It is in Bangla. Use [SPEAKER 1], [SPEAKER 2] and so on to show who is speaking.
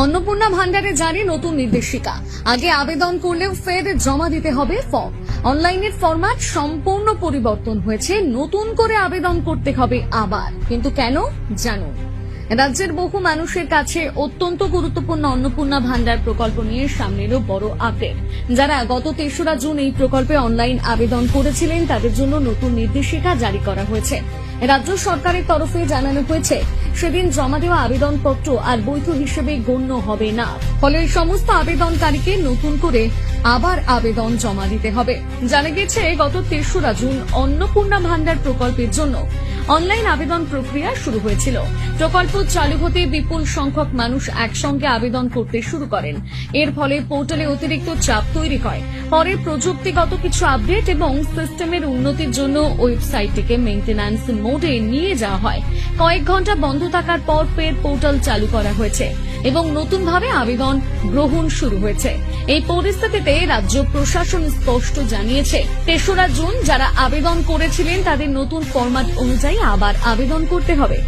[SPEAKER 1] অন্নপূর্ণা ভান্ডারে জারি নতুন নির্দেশিকা। আগে আবেদন করলেও ফের জমা দিতে হবে ফর্ম। অনলাইনের ফরম্যাট সম্পূর্ণ পরিবর্তন হয়েছে, নতুন করে আবেদন করতে হবে আবার। কিন্তু কেন জানুন। রাজ্যের বহু মানুষের কাছে অত্যন্ত গুরুত্বপূর্ণ অন্নপূর্ণা ভান্ডার প্রকল্প নিয়ে সামনে এলো বড় আপডেট। যারা গত ৩রা জুন এই প্রকল্পে অনলাইন আবেদন করেছিলেন তাদের জন্য নতুন নির্দেশিকা জারি করা হয়েছে। রাজ্য সরকারের তরফে জানানো হয়েছে সেদিন জমা দেওয়া আবেদনপত্র আর বৈধ হিসেবে গণ্য হবে না। ফলে সমস্ত আবেদনকারীকে নতুন করে আবার আবেদন জমা দিতে হবে। জানা গেছে গত ৩রা জুন অন্নপূর্ণা ভান্ডার প্রকল্পের জন্য অনলাইন আবেদন প্রক্রিয়া শুরু হয়েছিল। প্রকল্প চালু হতে বিপুল সংখ্যক মানুষ একসঙ্গে আবেদন করতে শুরু করেন। এর ফলে পোর্টালে অতিরিক্ত চাপ তৈরি হয়। পরে প্রযুক্তিগত কিছু আপডেট এবং সিস্টেমের উন্নতির জন্য ওয়েবসাইটটিকে মেইনটেন্যান্স মোডে নিয়ে যাওয়া হয়। কয়েক ঘন্টা বন্ধ থাকার পর ফের পোর্টাল চালু করা হয়েছে এবং নতুনভাবে আবেদন গ্রহণ শুরু হয়েছে। এই পরিস্থিতিতে রাজ্য প্রশাসন স্পষ্ট জানিয়েছে ৩রা জুন যারা আবেদন করেছিলেন তাদের নতুন ফরম্যাট অনুযায়ী আবার আবেদন করতে হবে।